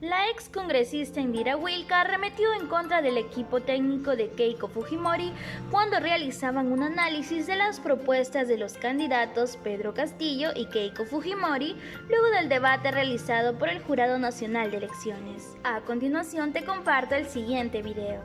La ex congresista Indira Wilka arremetió en contra del equipo técnico de Keiko Fujimori cuando realizaban un análisis de las propuestas de los candidatos Pedro Castillo y Keiko Fujimori luego del debate realizado por el Jurado Nacional de Elecciones. A continuación te comparto el siguiente video.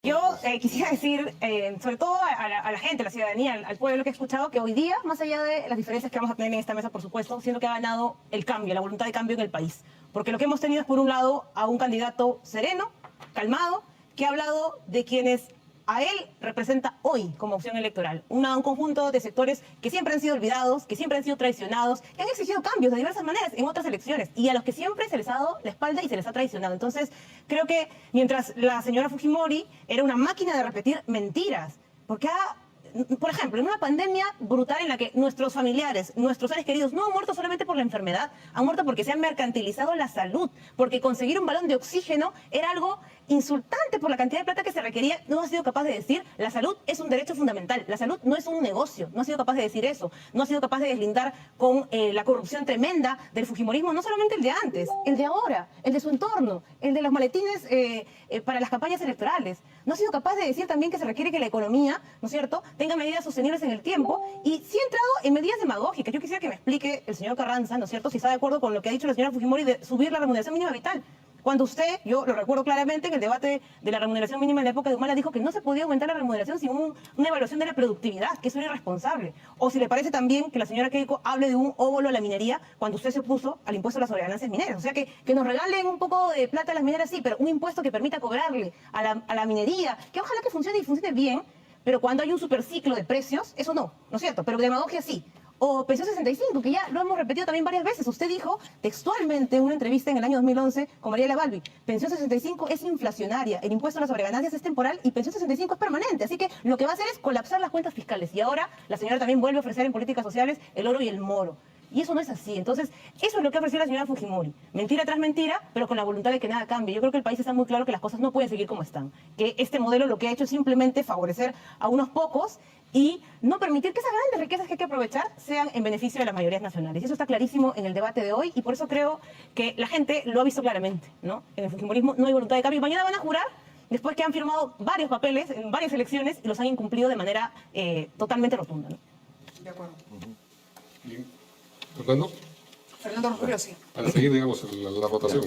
Yo quisiera decir, sobre todo a la gente, a la ciudadanía, al pueblo que he escuchado, que hoy día, más allá de las diferencias que vamos a tener en esta mesa, por supuesto, siento que ha ganado el cambio, la voluntad de cambio en el país. Porque lo que hemos tenido es, por un lado, a un candidato sereno, calmado, que ha hablado de quienes a él representa hoy como opción electoral. Un conjunto de sectores que siempre han sido olvidados, que siempre han sido traicionados, que han exigido cambios de diversas maneras en otras elecciones y a los que siempre se les ha dado la espalda y se les ha traicionado. Entonces, creo que mientras la señora Fujimori era una máquina de repetir mentiras, porque por ejemplo, en una pandemia brutal en la que nuestros familiares, nuestros seres queridos no han muerto solamente por la enfermedad, han muerto porque se han mercantilizado la salud, porque conseguir un balón de oxígeno era algo insultante por la cantidad de plata que se requería. No ha sido capaz de decir, la salud es un derecho fundamental, la salud no es un negocio, no ha sido capaz de decir eso, no ha sido capaz de deslindar con la corrupción tremenda del fujimorismo, no solamente el de antes, el de ahora, el de su entorno, el de los maletines para las campañas electorales. No ha sido capaz de decir también que se requiere que la economía, ¿no es cierto?, tenga medidas sostenibles en el tiempo, y sí ha entrado en medidas demagógicas. Yo quisiera que me explique el señor Carranza, ¿no es cierto?, si está de acuerdo con lo que ha dicho la señora Fujimori de subir la remuneración mínima vital. Cuando usted, yo lo recuerdo claramente, en el debate de la remuneración mínima en la época de Humala dijo que no se podía aumentar la remuneración sin una evaluación de la productividad, que eso era irresponsable. O si le parece también que la señora Keiko hable de un óvulo a la minería cuando usted se opuso al impuesto a las sobreganancias mineras. O sea, que nos regalen un poco de plata a las mineras, sí, pero un impuesto que permita cobrarle a la minería, que ojalá que funcione y funcione bien, pero cuando hay un superciclo de precios, eso no, ¿no es cierto? Pero demagogia sí. O pensión 65, que ya lo hemos repetido también varias veces. Usted dijo textualmente en una entrevista en el año 2011 con Mariela Balbi, pensión 65 es inflacionaria, el impuesto a las sobreganancias es temporal y pensión 65 es permanente. Así que lo que va a hacer es colapsar las cuentas fiscales. Y ahora la señora también vuelve a ofrecer en políticas sociales el oro y el moro. Y eso no es así. Entonces, eso es lo que ha ofrecido la señora Fujimori. Mentira tras mentira, pero con la voluntad de que nada cambie. Yo creo que el país está muy claro que las cosas no pueden seguir como están. Que este modelo lo que ha hecho es simplemente favorecer a unos pocos y no permitir que esas grandes riquezas que hay que aprovechar sean en beneficio de las mayorías nacionales. Y eso está clarísimo en el debate de hoy, y por eso creo que la gente lo ha visto claramente, ¿no? En el fujimorismo no hay voluntad de cambio. Mañana van a jurar, después que han firmado varios papeles en varias elecciones y los han incumplido de manera totalmente rotunda, ¿no? De acuerdo. Bien. Fernando, Fernando Rosario, sí. para seguir, digamos, la votación.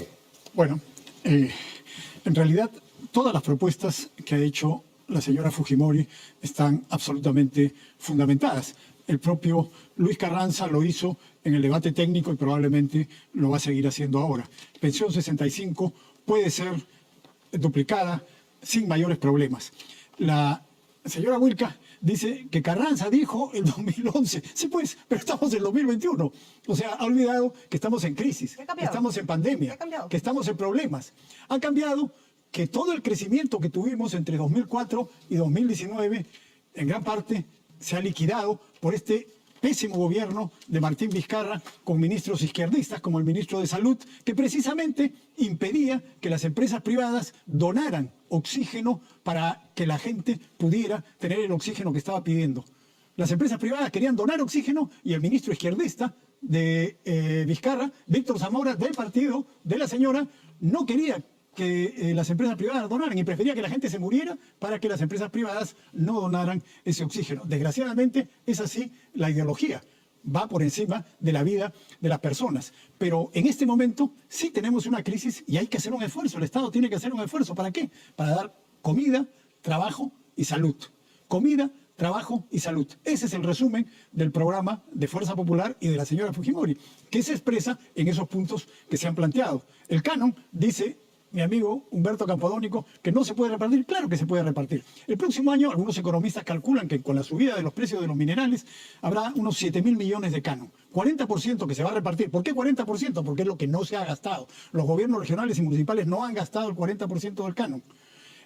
Bueno, en realidad todas las propuestas que ha hecho la señora Fujimori están absolutamente fundamentadas. El propio Luis Carranza lo hizo en el debate técnico y probablemente lo va a seguir haciendo ahora. Pensión 65 puede ser duplicada sin mayores problemas. La señora Wilka dice que Carranza dijo en 2011. Sí, pues, pero estamos en 2021. O sea, ha olvidado que estamos en crisis, que estamos en pandemia, que estamos en problemas. Ha cambiado que todo el crecimiento que tuvimos entre 2004 y 2019, en gran parte, se ha liquidado por este pésimo gobierno de Martín Vizcarra, con ministros izquierdistas como el ministro de Salud, que precisamente impedía que las empresas privadas donaran oxígeno para que la gente pudiera tener el oxígeno que estaba pidiendo. Las empresas privadas querían donar oxígeno y el ministro izquierdista de Vizcarra, Víctor Zamora, del partido de la señora, no quería que las empresas privadas donaran y prefería que la gente se muriera para que las empresas privadas no donaran ese oxígeno. Desgraciadamente es así la ideología, va por encima de la vida de las personas. Pero en este momento sí tenemos una crisis y hay que hacer un esfuerzo, el Estado tiene que hacer un esfuerzo. ¿Para qué? Para dar comida, trabajo y salud. Comida, trabajo y salud. Ese es el resumen del programa de Fuerza Popular y de la señora Fujimori, que se expresa en esos puntos que se han planteado. El canon dice mi amigo Humberto Campodónico que no se puede repartir. Claro que se puede repartir. El próximo año algunos economistas calculan que con la subida de los precios de los minerales habrá unos 7.000 millones de canon. 40% que se va a repartir. ¿Por qué 40%? Porque es lo que no se ha gastado. Los gobiernos regionales y municipales no han gastado el 40% del canon.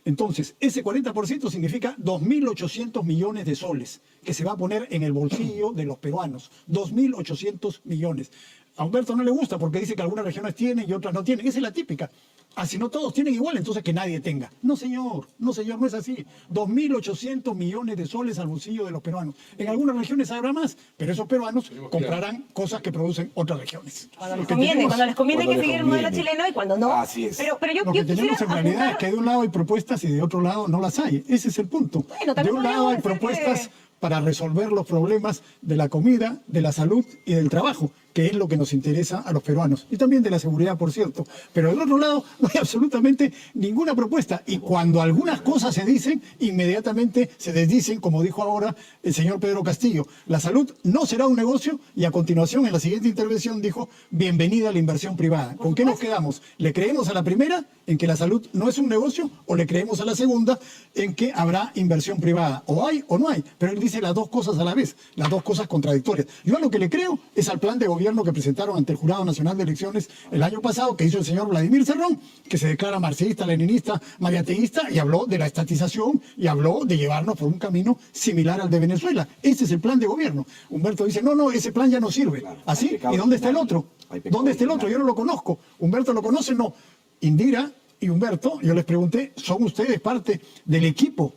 Entonces, ese 40% significa 2.800 millones de soles que se va a poner en el bolsillo de los peruanos. 2.800 millones. A Humberto no le gusta porque dice que algunas regiones tienen y otras no tienen. Esa es la típica. Ah, si no todos tienen igual, entonces que nadie tenga. No, señor, no es así. 2.800 millones de soles al bolsillo de los peruanos. En algunas regiones habrá más, pero esos peruanos comprarán cosas que producen otras regiones. Cuando les Lo que conviene, tenemos- cuando les conviene hay Cuando que les seguir el modelo conviene. chileno y cuando no. Así es. Pero yo Lo que quisiera tenemos en realidad apuntar- es que de un lado hay propuestas y de otro lado no las hay. Ese es el punto. Bueno, De también un lado hay podríamos decir propuestas que- para resolver los problemas de la comida, de la salud y del trabajo, que es lo que nos interesa a los peruanos. Y también de la seguridad, por cierto. Pero del otro lado no hay absolutamente ninguna propuesta. Y cuando algunas cosas se dicen, inmediatamente se desdicen, como dijo ahora el señor Pedro Castillo. La salud no será un negocio y a continuación, en la siguiente intervención, dijo, bienvenida a la inversión privada. ¿Con qué nos quedamos? ¿Le creemos a la primera, en que la salud no es un negocio, o le creemos a la segunda, en que habrá inversión privada? O hay o no hay. Pero él dice las dos cosas a la vez, las dos cosas contradictorias. Yo a lo que le creo es al plan de gobierno que presentaron ante el Jurado Nacional de Elecciones el año pasado, que hizo el señor Vladimir Cerrón, que se declara marxista, leninista, mariateísta, y habló de la estatización y habló de llevarnos por un camino similar al de Venezuela. Ese es el plan de gobierno. Humberto dice, no, ese plan ya no sirve. Claro, ¿Así? hay pecado ¿Y dónde está el original. otro? Hay pecado ¿Dónde está el otro? original. Yo no lo conozco. ¿Humberto lo conoce? No. Indira y Humberto, yo les pregunté, ¿son ustedes parte del equipo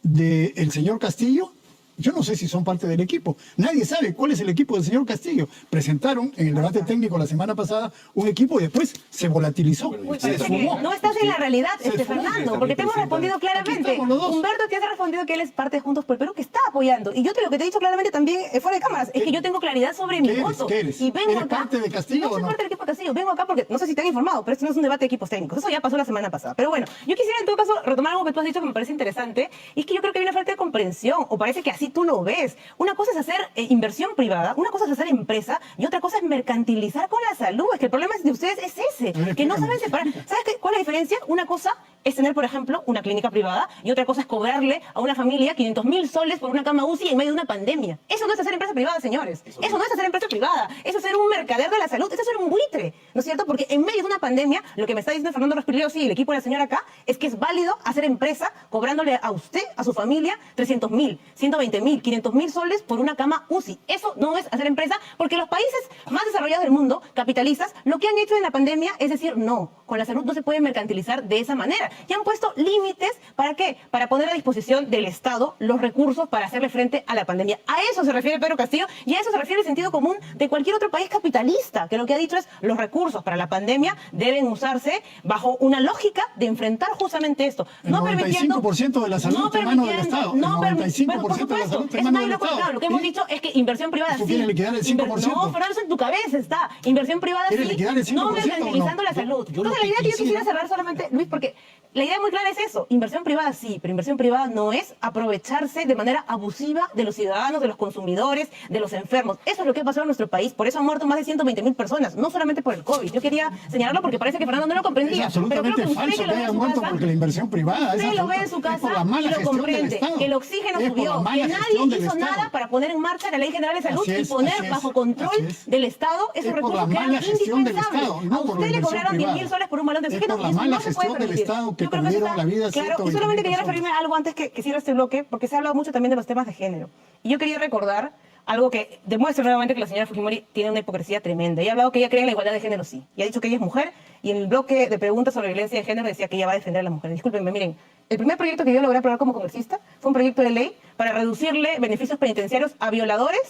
del señor Castillo? Yo no sé si son parte del equipo. Nadie sabe cuál es el equipo del señor Castillo. Presentaron en el debate técnico la semana pasada un equipo y después se volatilizó, Uy, se pero esfumó. no estás en la realidad, Se esfumó. Fernando, porque te hemos respondido claramente. estamos los dos. Humberto te has respondido que él es parte de Juntos por el Perú, que está apoyando. Y lo que te he dicho claramente también fuera de cámaras, es que yo tengo claridad sobre mi ¿Qué eres? voto. ¿Qué eres? Y vengo ¿Eres acá. parte de Castillo No o soy no? parte del equipo de Castillo. Vengo acá porque no sé si te han informado, pero esto no es un debate de equipos técnicos. Eso ya pasó la semana pasada. Pero bueno, yo quisiera en todo caso retomar algo que tú has dicho que me parece interesante. Y es que yo creo que hay una falta de comprensión, o parece que así tú lo ves. Una cosa es hacer inversión privada, una cosa es hacer empresa y otra cosa es mercantilizar con la salud. Es que el problema de ustedes es ese, A ver, que no explícame. saben separar. ¿Sabes cuál es la diferencia? Una cosa es tener, por ejemplo, una clínica privada y otra cosa es cobrarle a una familia 500.000 soles por una cama UCI en medio de una pandemia. Eso no es hacer empresa privada, señores. Eso no es hacer empresa privada. Eso es ser un mercader de la salud. Eso es ser un buitre, ¿no es cierto? Porque en medio de una pandemia, lo que me está diciendo Fernando Rospigliosi y el equipo de la señora acá es que es válido hacer empresa cobrándole a usted, a su familia, 300.000, 120.000, 500.000 soles por una cama UCI. Eso no es hacer empresa, porque los países más desarrollados del mundo, capitalistas, lo que han hecho en la pandemia es decir, no, con la salud no se puede mercantilizar de esa manera. Y han puesto límites, ¿para qué? Para poner a disposición del Estado los recursos para hacerle frente a la pandemia. A eso se refiere Pedro Castillo y a eso se refiere el sentido común de cualquier otro país capitalista, que lo que ha dicho es los recursos para la pandemia deben usarse bajo una lógica de enfrentar justamente esto. El 95% de la salud está en manos del Estado. El 95% de la salud está en manos del Estado. Lo que hemos dicho es que inversión privada ¿Tú sí. quieres liquidar el 5%? No, Fernando, eso en tu cabeza está. Inversión privada ¿Quieres sí. liquidar el 5% No o no? mercantilizando la salud. Yo lo Entonces, la que idea que yo quisiera quisiera- cerrar solamente, Luis, porque la idea muy clara es eso. Inversión privada sí, pero inversión privada no es aprovecharse de manera abusiva de los ciudadanos, de los consumidores, de los enfermos. Eso es lo que ha pasado en nuestro país. Por eso han muerto más de 120.000 personas, no solamente por el COVID. Yo quería señalarlo porque parece que Fernando no lo Es comprendía. Pero creo absolutamente que usted falso que que lo ve en hayan su muerto casa, porque la inversión privada usted lo ve en su es por casa la mala y lo gestión del comprende, Estado. que el oxígeno Es por subió, la mala que gestión nadie del hizo Estado. nada para poner en marcha la Ley General de Salud Así y es, poner así es, bajo control así es. del Estado esos Es por recursos la que eran mala gestión del indispensables. Estado, no A por usted la le inversión cobraron privada. 10.000 soles por un balón de Es oxígeno por la y eso mala no se puede gestión del permitir. Estado que Yo creo que eso perdieron la vida de claro, y 120.000 solamente quería personas. referirme a algo antes que cierre este bloque, porque se ha hablado mucho también de los temas de género. Y yo quería recordar algo que demuestra nuevamente que la señora Fujimori tiene una hipocresía tremenda. Ella ha hablado que ella cree en la igualdad de género, sí. Y ha dicho que ella es mujer, y en el bloque de preguntas sobre violencia de género decía que ella va a defender a las mujeres. Discúlpenme, miren, el primer proyecto que yo logré aprobar como congresista fue un proyecto de ley para reducirle beneficios penitenciarios a violadores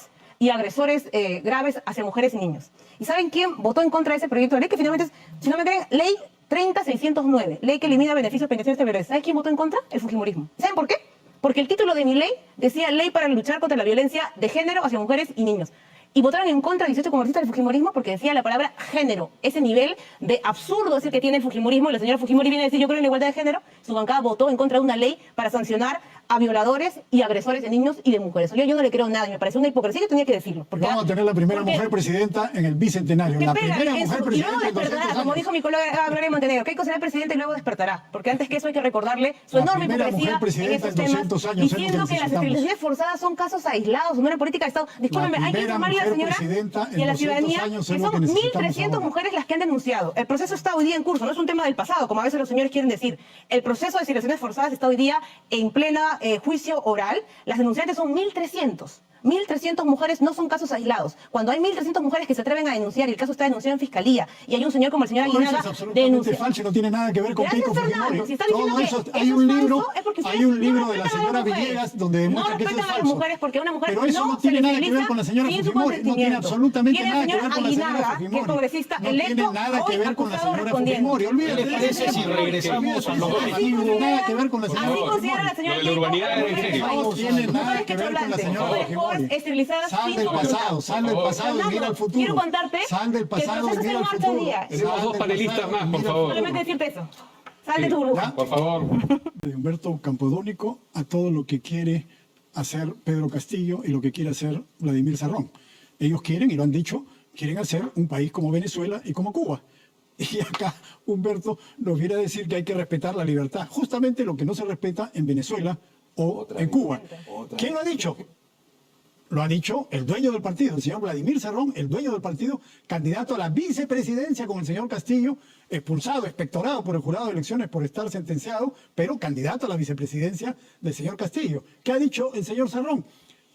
y agresores graves hacia mujeres y niños. ¿Y saben quién votó en contra de ese proyecto de ley? Que finalmente es, si no me creen, ley 30609, ley que elimina beneficios penitenciarios a violadores. ¿Saben quién votó en contra? El Fujimorismo. ¿Saben por qué? Porque el título de mi ley decía ley para luchar contra la violencia de género hacia mujeres y niños. Y votaron en contra 18 congresistas del Fujimorismo porque decía la palabra género. Ese nivel de absurdo es el que tiene el Fujimorismo. Y la señora Fujimori viene a decir yo creo en la igualdad de género. Su bancada votó en contra de una ley para sancionar a violadores y agresores de niños y de mujeres. Yo no le creo nada y me parece una hipocresía. Yo tenía que decirlo. Porque, Vamos a tener la primera porque- mujer presidenta en el bicentenario. Qué La pena, primera eso. mujer Y luego presidenta en 200 despertará, años. como dijo mi colega Gloria Montenegro. Keiko será presidente y luego despertará. Porque antes que eso hay que recordarle su La enorme primera hipocresía mujer presidenta en esos en temas, 200 años, es lo que diciendo que las necesitamos. esterilizaciones forzadas son casos aislados, no eran política de Estado. Discúlpeme, hay que primera informarle a la mujer señora presidenta en y a la 200 ciudadanía años que es lo son que necesitamos 1.300 ahora. mujeres las que han denunciado. El proceso está hoy día en curso, no es un tema del pasado, como a veces los señores quieren decir. El proceso de esterilizaciones forzadas está hoy día en plena juicio oral. Las denunciantes son 1.300. 1.300 mujeres no son casos aislados. Cuando hay 1.300 mujeres que se atreven a denunciar y el caso está denunciado en fiscalía y hay un señor como el señor Todo eso Aguinaga es absolutamente falso, no tiene nada que ver con Gracias, Keiko Fernando. Fujimori. Si está diciendo Todo que eso, eso hay es un falso, libro, es porque hay ustedes un libro no de la respetan a señora las mujeres. Villegas donde demuestra No que eso es respetan a las falso. mujeres porque una mujer Pero eso no tiene se nada que ver visibiliza con la señora sin su Fujimori, no tiene consentimiento. absolutamente Tiene el nada que señor ver con la señora Aguinaga, que es Fujimori. congresista No electo, tiene nada que hoy ver con la acusado señora respondiendo. Fujimori, olvídate ¿Qué le parece si regresamos a los No tiene nada que ver con la señora Así Fujimori. considera la señora Lo de la urbanidad Keiko, es en serio. No tiene nada mujeres que ver con la quechoblantes, señora mujeres Fujimori. jóvenes, esterilizadas Sal sin del su voluntad. pasado, sal del pasado y mira Fernando, al futuro. quiero contarte Sal del que el pasado y proceso mira al está en marcha hoy futuro. día. Tenemos Sal dos del panelistas pasado más, y por mira al favor. Solamente decirte eso. Sal de Sí. tu burbuja. Por favor. de Humberto Campodónico a todo lo que quiere hacer Pedro Castillo y lo que quiere hacer Vladimir Cerrón. Ellos quieren, y lo han dicho, quieren hacer un país como Venezuela y como Cuba. Y acá Humberto nos viene a decir que hay que respetar la libertad. Justamente lo que no se respeta en Venezuela o en Cuba. ¿Quién lo ha dicho? Lo ha dicho el dueño del partido, el señor Vladimir Cerrón, el dueño del partido, candidato a la vicepresidencia con el señor Castillo, expulsado, expectorado por el jurado de elecciones por estar sentenciado, pero candidato a la vicepresidencia del señor Castillo. ¿Qué ha dicho el señor Cerrón?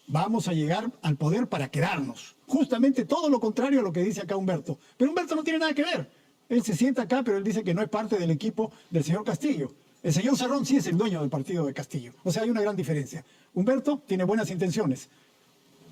Vamos a llegar al poder para quedarnos. Justamente todo lo contrario a lo que dice acá Humberto. Pero Humberto no tiene nada que ver. Él se sienta acá, pero él dice que no es parte del equipo del señor Castillo. El señor Cerrón sí es el dueño del partido de Castillo. O sea, hay una gran diferencia. Humberto tiene buenas intenciones.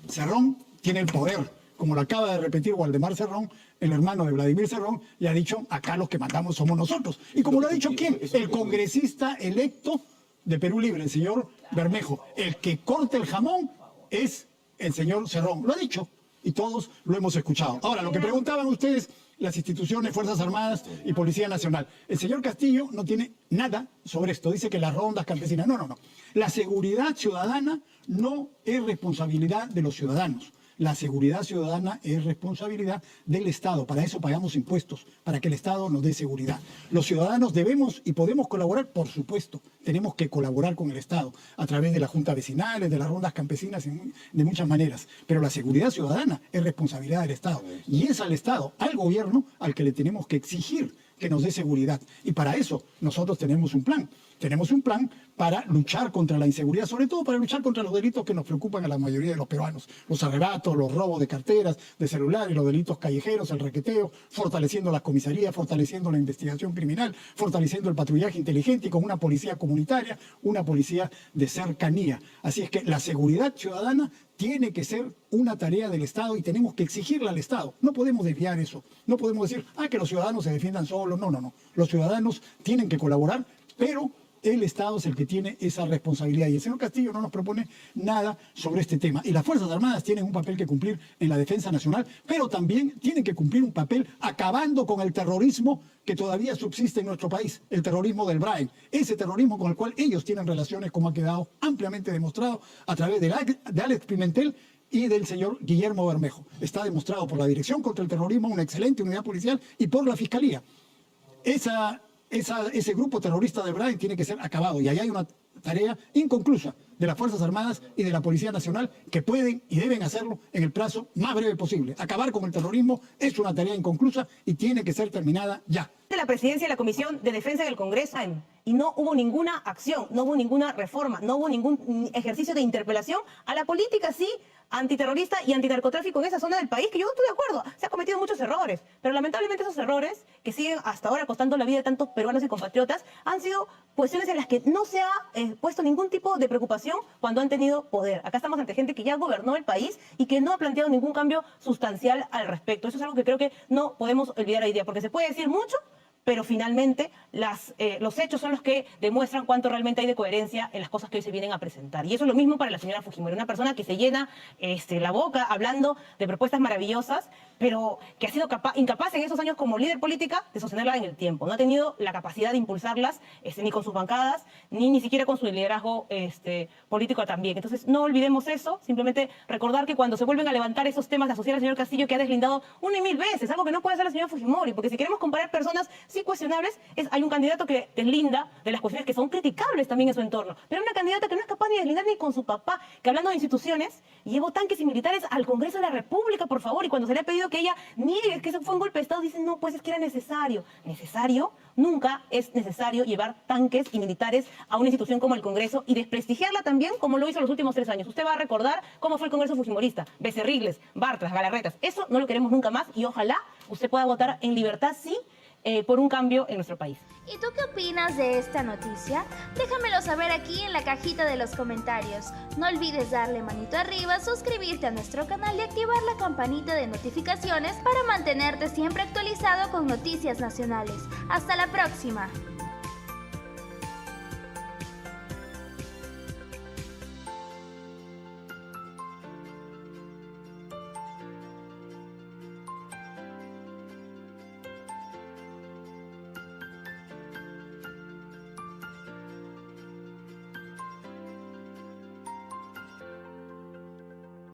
Cerrón tiene el poder, como lo acaba de repetir Waldemar Cerrón, el hermano de Vladimir Cerrón, y ha dicho, acá los que mandamos somos nosotros. Y como lo ha dicho ¿quién? El congresista electo de Perú Libre, el señor Bermejo. El que corta el jamón es el señor Cerrón. Lo ha dicho y todos lo hemos escuchado. Ahora, lo que preguntaban ustedes, las instituciones, Fuerzas Armadas y Policía Nacional. El señor Castillo no tiene nada sobre esto. Dice que las rondas campesinas. No, no, no. La seguridad ciudadana no es responsabilidad de los ciudadanos. La seguridad ciudadana es responsabilidad del Estado. Para eso pagamos impuestos, para que el Estado nos dé seguridad. Los ciudadanos debemos y podemos colaborar, por supuesto. Tenemos que colaborar con el Estado a través de las juntas vecinales, de las rondas campesinas, de muchas maneras. Pero la seguridad ciudadana es responsabilidad del Estado. Y es al Estado, al gobierno, al que le tenemos que exigir que nos dé seguridad. Y para eso nosotros tenemos un plan. Tenemos un plan para luchar contra la inseguridad, sobre todo para luchar contra los delitos que nos preocupan a la mayoría de los peruanos. Los arrebatos, los robos de carteras, de celulares, los delitos callejeros, el requeteo, fortaleciendo las comisarías, fortaleciendo la investigación criminal, fortaleciendo el patrullaje inteligente y con una policía comunitaria, una policía de cercanía. Así es que la seguridad ciudadana tiene que ser una tarea del Estado y tenemos que exigirla al Estado. No podemos desviar eso. No podemos decir, que los ciudadanos se defiendan solos. No, no, no. Los ciudadanos tienen que colaborar, pero el Estado es el que tiene esa responsabilidad. Y el señor Castillo no nos propone nada sobre este tema. Y las Fuerzas Armadas tienen un papel que cumplir en la defensa nacional, pero también tienen que cumplir un papel acabando con el terrorismo que todavía subsiste en nuestro país, el terrorismo del Brain. Ese terrorismo con el cual ellos tienen relaciones, como ha quedado ampliamente demostrado a través de Alex Pimentel y del señor Guillermo Bermejo. Está demostrado por la Dirección contra el Terrorismo, una excelente unidad policial, y por la Fiscalía. Ese grupo terrorista de Brain tiene que ser acabado. Y ahí hay una tarea inconclusa de las Fuerzas Armadas y de la Policía Nacional que pueden y deben hacerlo en el plazo más breve posible. Acabar con el terrorismo es una tarea inconclusa y tiene que ser terminada ya. De la presidencia de la Comisión de Defensa del Congreso y no hubo ninguna acción, no hubo ninguna reforma, no hubo ningún ejercicio de interpelación a la política, sí, antiterrorista y antinarcotráfico en esa zona del país, que yo estoy de acuerdo, se han cometido muchos errores, pero lamentablemente esos errores que siguen hasta ahora costando la vida de tantos peruanos y compatriotas han sido cuestiones en las que no se ha puesto ningún tipo de preocupación cuando han tenido poder. Acá estamos ante gente que ya gobernó el país y que no ha planteado ningún cambio sustancial al respecto. Eso es algo que creo que no podemos olvidar hoy día, porque se puede decir mucho, pero finalmente los hechos son los que demuestran cuánto realmente hay de coherencia en las cosas que hoy se vienen a presentar. Y eso es lo mismo para la señora Fujimori, una persona que se llena la boca hablando de propuestas maravillosas, pero que ha sido incapaz en esos años como líder política de sostenerla en el tiempo. No ha tenido la capacidad de impulsarlas ni con sus bancadas, ni siquiera con su liderazgo político también. Entonces no olvidemos eso, simplemente recordar que cuando se vuelven a levantar esos temas de asociar al señor Castillo, que ha deslindado una y mil veces, algo que no puede hacer la señora Fujimori, porque si queremos comparar personas, sí sí cuestionables es, hay un candidato que deslinda de las cuestiones que son criticables también en su entorno, pero una candidata que no es capaz ni de deslindar ni con su papá, que hablando de instituciones, llevó tanques y militares al Congreso de la República, por favor, y cuando se le ha pedido que ella niegue que eso fue un golpe de Estado, dicen, no, pues es que era necesario. ¿Necesario? Nunca es necesario llevar tanques y militares a una institución como el Congreso y desprestigiarla también como lo hizo los últimos 3 años. Usted va a recordar cómo fue el Congreso fujimorista, Becerriles, Bartras, Galarretas. Eso no lo queremos nunca más y ojalá usted pueda votar en libertad, sí, por un cambio en nuestro país. ¿Y tú qué opinas de esta noticia? Déjamelo saber aquí en la cajita de los comentarios. No olvides darle manito arriba, suscribirte a nuestro canal y activar la campanita de notificaciones para mantenerte siempre actualizado con noticias nacionales. ¡Hasta la próxima!